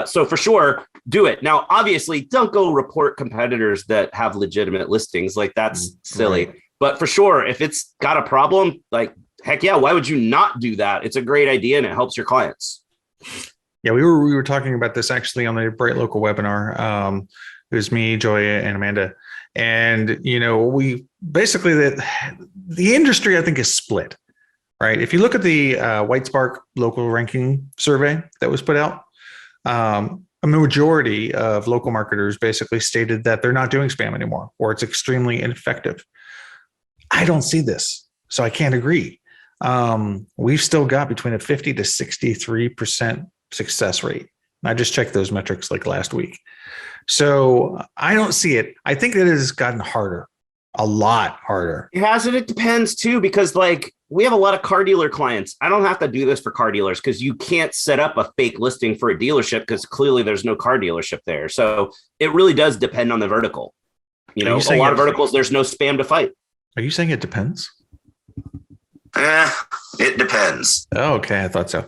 So for sure, do it. Now, obviously, don't go report competitors that have legitimate listings. Like, that's silly. Right. But for sure, if it's got a problem, like, heck yeah, why would you not do that? It's a great idea and it helps your clients. Yeah, we were talking about this actually on the Bright Local webinar. It was me, Joya, and Amanda. And, we basically, the industry, I think, is split, right? If you look at the White Spark local ranking survey that was put out, a majority of local marketers basically stated that they're not doing spam anymore, or it's extremely ineffective. I don't see this, so I can't agree. We've still got between a 50 to 63% success rate. I just checked those metrics like last week. So I don't see it. I think that it has gotten harder, a lot harder. It has, and it depends too, because we have a lot of car dealer clients. I don't have to do this for car dealers because you can't set up a fake listing for a dealership because clearly there's no car dealership there. So it really does depend on the vertical. A lot of verticals, there's no spam to fight. Are you saying it depends? It depends. Oh, okay, I thought so.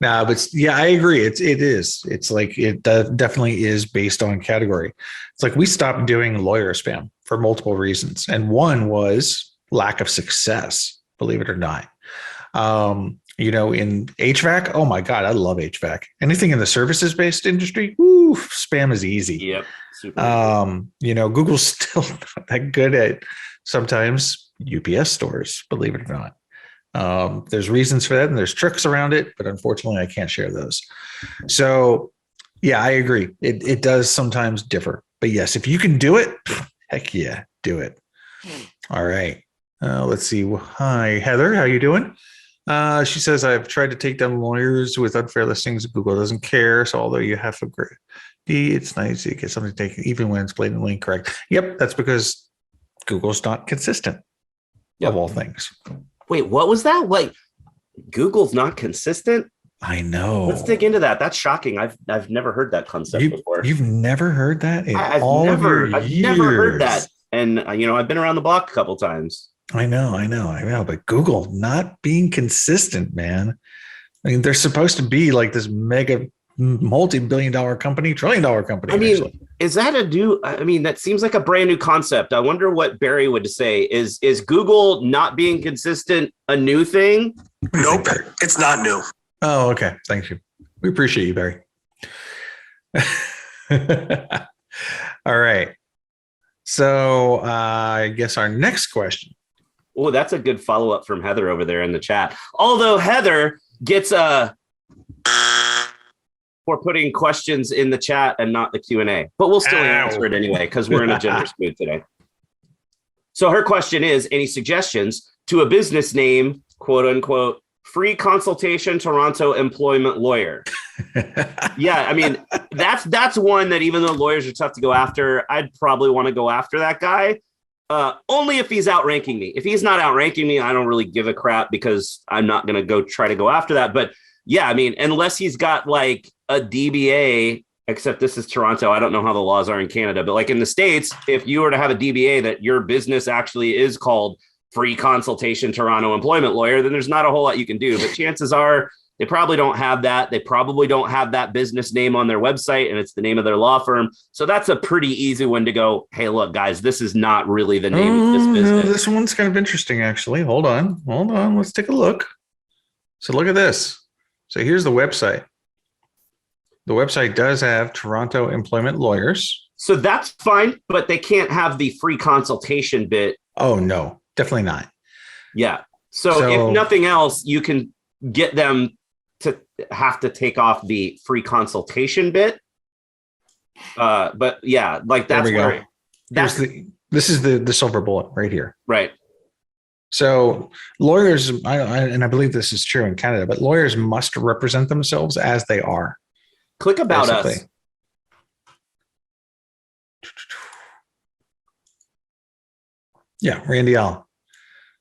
No, but yeah, I agree. It is. It's like it definitely is based on category. It's like we stopped doing lawyer spam for multiple reasons, and one was lack of success. Believe it or not, in HVAC. Oh my God, I love HVAC. Anything in the services based industry, woo, spam is easy. Yep. Super Google's still not that good at sometimes UPS stores. Believe it or not. There's reasons for that and there's tricks around it, but unfortunately I can't share those. So yeah, I agree. It does sometimes differ, but yes, if you can do it, heck yeah, do it. All right. Let's see. Hi, Heather. How you doing? She says, I've tried to take down lawyers with unfair listings. Google doesn't care. So although you have to agree, it's nice to get something taken even when it's blatantly incorrect. Yep. That's because Google's not consistent of all things. Wait, what was that? Google's not consistent? I know. Let's dig into that. That's shocking. I've never heard that concept before. You've never heard that I've never heard that. And I've been around the block a couple times. I know. But Google not being consistent, man. I mean, they're supposed to be like this mega multi-billion-dollar company, trillion-dollar company. Is that that seems like a brand new concept. I wonder what Barry would say. Is Google not being consistent a new thing? Nope, it's not new. Oh, okay. Thank you. We appreciate you, Barry. All right. So I guess our next question. Oh, that's a good follow-up from Heather over there in the chat. Although Heather gets for putting questions in the chat and not the Q&A. But we'll still answer it anyway because we're in a generous mood today. So her question is, any suggestions to a business name, quote unquote, free consultation Toronto employment lawyer? Yeah, that's one that even though lawyers are tough to go after, I'd probably want to go after that guy. Only if he's outranking me. If he's not outranking me, I don't really give a crap because I'm not going to try to go after that. But yeah, unless he's got like a DBA except this is Toronto. I don't know how the laws are in Canada, but like in the States, if you were to have a DBA that your business actually is called Free Consultation Toronto Employment Lawyer, then there's not a whole lot you can do. But chances are they probably don't have that. They probably don't have that business name on their website, and it's the name of their law firm. So that's a pretty easy one to go, hey, look, guys, this is not really the name of this business. This one's kind of interesting, actually. Hold on. Let's take a look. So look at this. So here's the website. The website does have Toronto Employment Lawyers. So that's fine, but they can't have the free consultation bit. Oh, no, definitely not. Yeah. So if nothing else, you can get them to have to take off the free consultation bit. But yeah, like that's where this is the silver bullet right here. Right. So lawyers, and I believe this is true in Canada, but lawyers must represent themselves as they are. Click about us. Yeah, Randy L.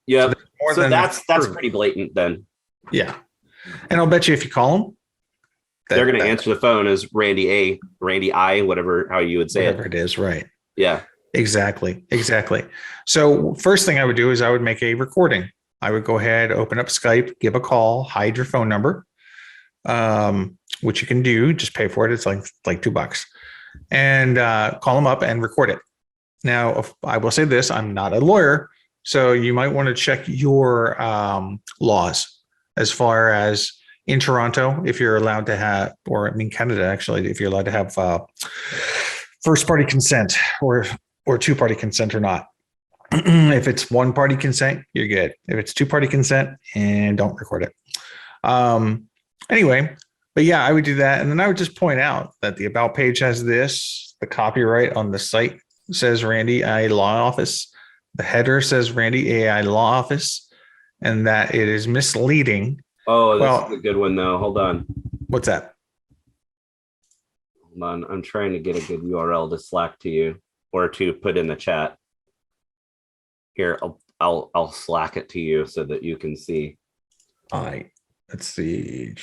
Yeah. So that's pretty blatant then. Yeah. And I'll bet you if you call them, they're going to answer the phone as Randy I, whatever, how you would say whatever it is. Right. Yeah. Exactly. So first thing I would do is I would make a recording. I would go ahead, open up Skype, give a call, hide your phone number, which you can do. Just pay for it. It's like $2, and call them up and record it. Now, I will say this: I'm not a lawyer, so you might want to check your laws as far as in Toronto, if you're allowed to have, or I mean Canada actually, if you're allowed to have first party consent or two-party consent or not. If it's one-party consent, you're good. If it's two-party consent, and don't record it. Anyway, but yeah, I would do that. And then I would just point out that the About page has this, the copyright on the site says Randy AI Law Office. The header says Randy AI Law Office, and that it is misleading. Oh, this is a good one, though. Hold on. What's that? Hold on. I'm trying to get a good URL to Slack to you or to put in the chat. Here, I'll Slack it to you so that you can see. All right. Let's see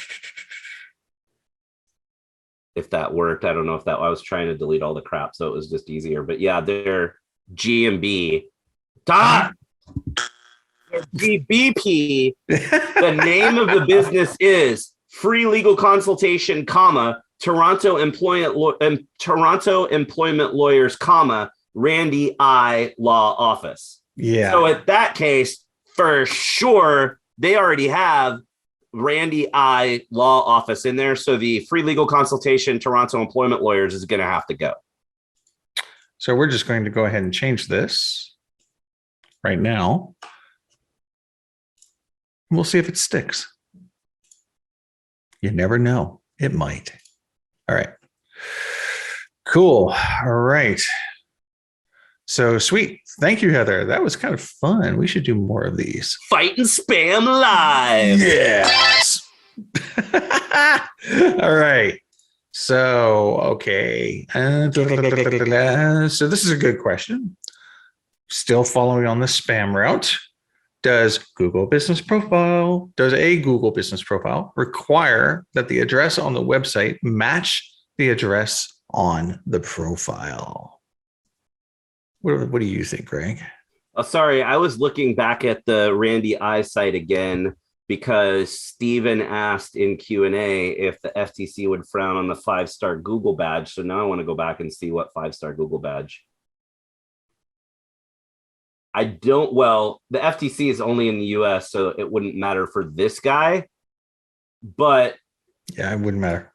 if that worked. I don't know if that, I was trying to delete all the crap, so it was just easier. But yeah, they're GMB. GBP. The name of the business is Free Legal Consultation, Toronto Employment Lawyers, Randy I Law Office. Yeah. So at that case, for sure, they already have Randy I Law Office in there. So the Free Legal Consultation, Toronto Employment Lawyers is going to have to go. So we're just going to go ahead and change this right now. We'll see if it sticks. You never know. It might. All right. Cool. All right. So sweet. Thank you, Heather. That was kind of fun. We should do more of these. Fighting spam live. Yes. All right. So, okay. So this is a good question. Still following on the spam route. Does a Google Business Profile require that the address on the website match the address on the profile? What do you think, Greg? Oh, sorry, I was looking back at the Randy I site again because Steven asked in Q&A if the FTC would frown on the 5-star Google badge. So now I want to go back and see what 5-star Google badge. The FTC is only in the US, so it wouldn't matter for this guy. But yeah, it wouldn't matter.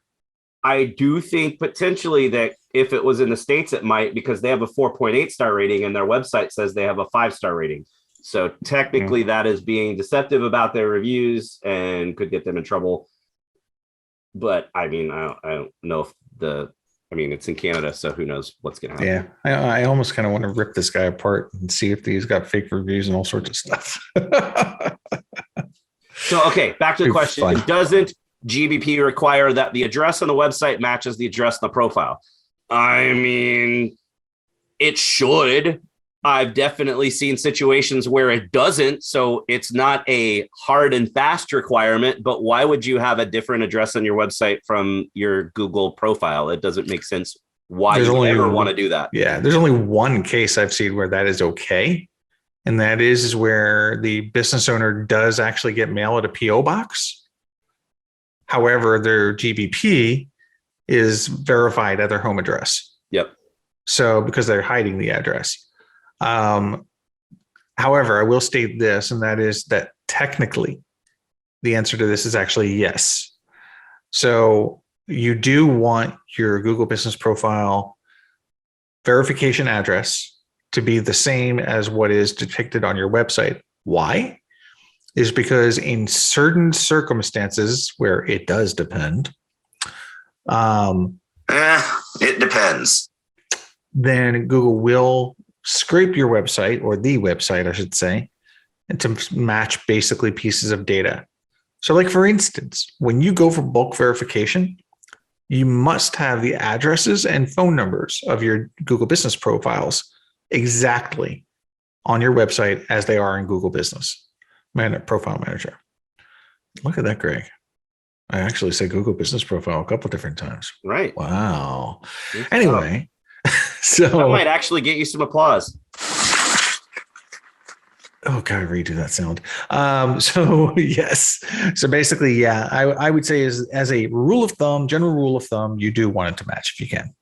I do think potentially that if it was in the States, it might, because they have a 4.8 star rating and their website says they have a 5-star rating. So technically that is being deceptive about their reviews and could get them in trouble. But I mean, I don't know if it's in Canada, so who knows what's going to happen. Yeah, I almost kind of want to rip this guy apart and see if he's got fake reviews and all sorts of stuff. So, okay, back to the question. Fun. Doesn't GBP require that the address on the website matches the address on the profile? I mean, it should, I've definitely seen situations where it doesn't. So it's not a hard and fast requirement, but why would you have a different address on your website from your Google profile? It doesn't make sense why There's you only ever want to do that. Yeah, there's only one case I've seen where that is okay. And that is where the business owner does actually get mail at a PO box. However, their GBP is verified at their home address. Yep. So because they're hiding the address. However, I will state this, and that is that technically the answer to this is actually yes. So you do want your Google Business Profile verification address to be the same as what is depicted on your website. Why? Is because in certain circumstances where it does depend, It depends. then Google will scrape your website, or the website, I should say, and to match basically pieces of data. So like, for instance, when you go for bulk verification, you must have the addresses and phone numbers of your Google Business profiles exactly on your website as they are in Google Business Profile Manager. Look at that, Greg. I actually said Google Business Profile a couple different times. Right. Wow. Anyway, so that might actually get you some applause. Oh, God, redo that sound. So yes. So basically, yeah, I would say as a rule of thumb, general rule of thumb, you do want it to match if you can.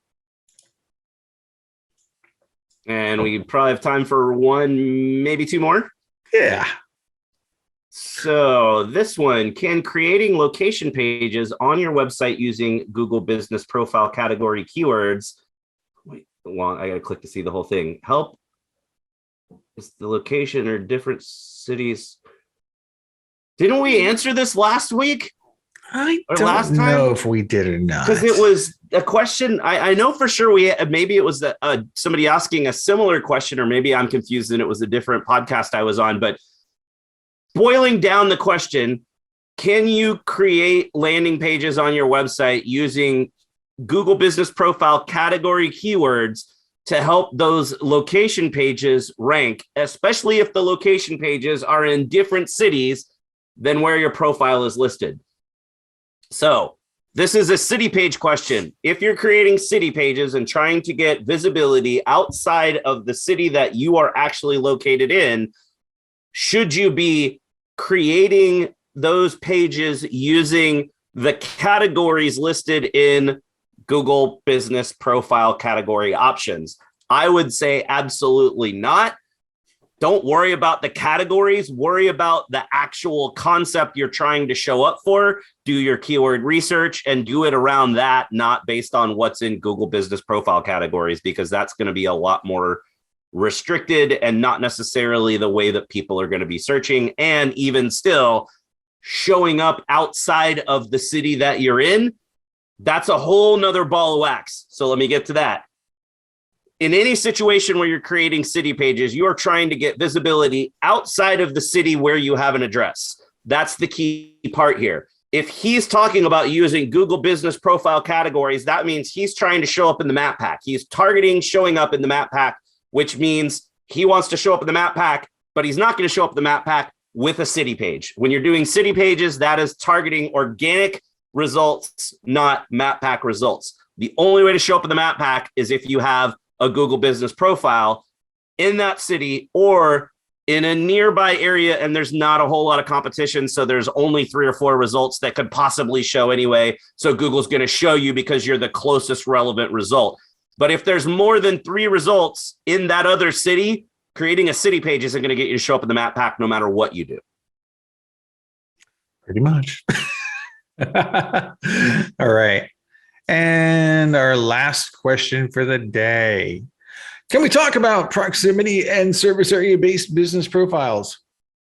And we probably have time for one, maybe two more. Yeah. So this one, can creating location pages on your website using Google Business Profile category keywords, wait, I got to click to see the whole thing, help? Is the location or different cities? Didn't we answer this last week? I Or don't last know time? if we did or not. Because it was a question. I know for sure maybe it was somebody asking a similar question, or maybe I'm confused and it was a different podcast I was on. But boiling down the question, can you create landing pages on your website using Google Business Profile category keywords to help those location pages rank, especially if the location pages are in different cities than where your profile is listed? So this is a city page question. If you're creating city pages and trying to get visibility outside of the city that you are actually located in, should you be creating those pages using the categories listed in Google Business Profile category options? I would say absolutely not. Don't worry about the categories. Worry about the actual concept you're trying to show up for. Do your keyword research and do it around that, not based on what's in Google Business Profile categories, because that's going to be a lot more restricted and not necessarily the way that people are going to be searching. And even still, showing up outside of the city that you're in, that's a whole nother ball of wax. So let me get to that. In any situation where you're creating city pages, you are trying to get visibility outside of the city where you have an address. That's the key part here. If he's talking about using Google Business Profile categories, that means he's trying to show up in the map pack. He's targeting showing up in the map pack, which means he wants to show up in the map pack, but he's not going to show up in the map pack with a city page. When you're doing city pages, that is targeting organic results, not map pack results. The only way to show up in the map pack is if you have a Google Business Profile in that city or in a nearby area and there's not a whole lot of competition, so there's only 3 or 4 results that could possibly show anyway, so Google's going to show you because you're the closest relevant result. But if there's more than 3 results in that other city, creating a city page isn't going to get you to show up in the map pack no matter what you do. Pretty much. All right. And our last question for the day. Can we talk about proximity and service area based business profiles?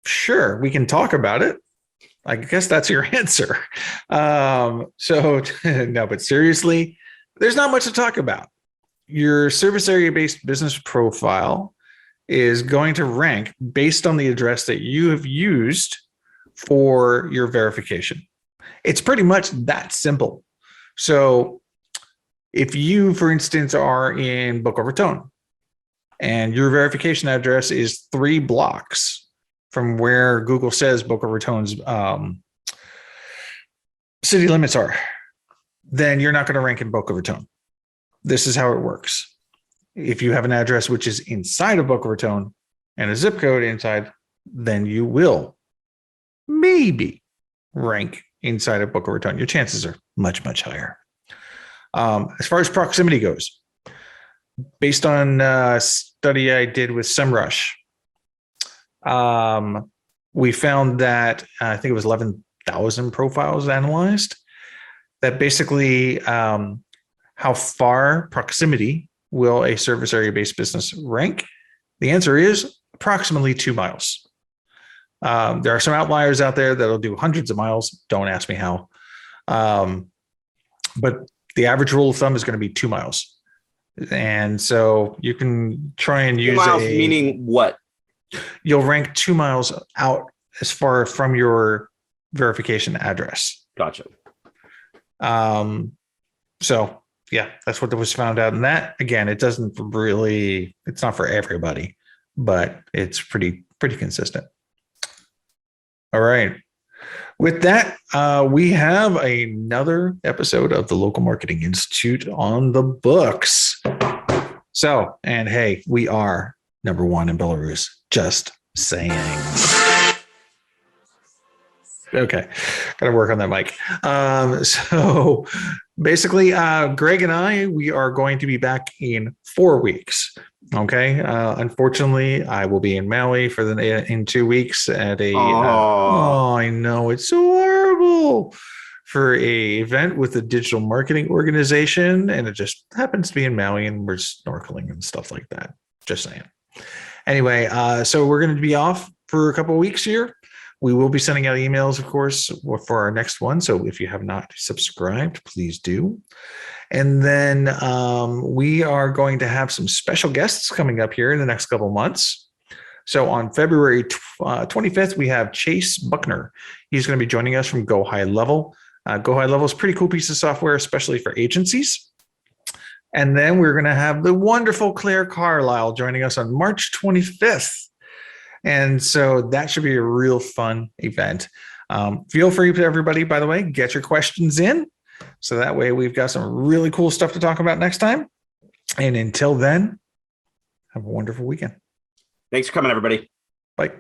Sure, we can talk about it. I guess that's your answer. No, but seriously, there's not much to talk about. Your service area based business profile is going to rank based on the address that you have used for your verification. It's pretty much that simple. So if you, for instance, are in Boca Raton and your verification address is 3 blocks from where Google says Boca Raton's city limits are, then you're not going to rank in Boca Raton. This is how it works. If you have an address which is inside of Boca Raton and a zip code inside, then you will maybe rank inside of Boca Raton. Your chances are much, much higher. As far as proximity goes, based on a study I did with SEMrush, we found that I think it was 11,000 profiles analyzed, that basically how far proximity will a service area-based business rank? The answer is approximately 2 miles. There are some outliers out there that'll do hundreds of miles. Don't ask me how. But the average rule of thumb is going to be 2 miles. And so you can try and use 2 miles, meaning what? You'll rank 2 miles out as far from your verification address. Gotcha. So yeah, that's what was found out in that. Again, it doesn't really, it's not for everybody, but it's pretty consistent. All right. With that, we have another episode of the Local Marketing Institute on the books. So, and hey, we are #1 in Belarus. Just saying. Okay, got to work on that mic. So basically, Greg and I, we are going to be back in 4 weeks. Okay. Unfortunately, I will be in Maui in 2 weeks at a. I know, it's so horrible, for a event with a digital marketing organization, and it just happens to be in Maui, and we're snorkeling and stuff like that. Just saying. Anyway, so we're going to be off for a couple of weeks here. We will be sending out emails, of course, for our next one. So if you have not subscribed, please do. And then we are going to have some special guests coming up here in the next couple of months. So on February 25th, we have Chase Buckner. He's going to be joining us from Go High Level. Go High Level is a pretty cool piece of software, especially for agencies. And then we're going to have the wonderful Claire Carlisle joining us on March 25th. And so that should be a real fun event. Feel free to everybody, by the way, get your questions in. So that way we've got some really cool stuff to talk about next time. And until then, have a wonderful weekend. Thanks for coming, everybody. Bye.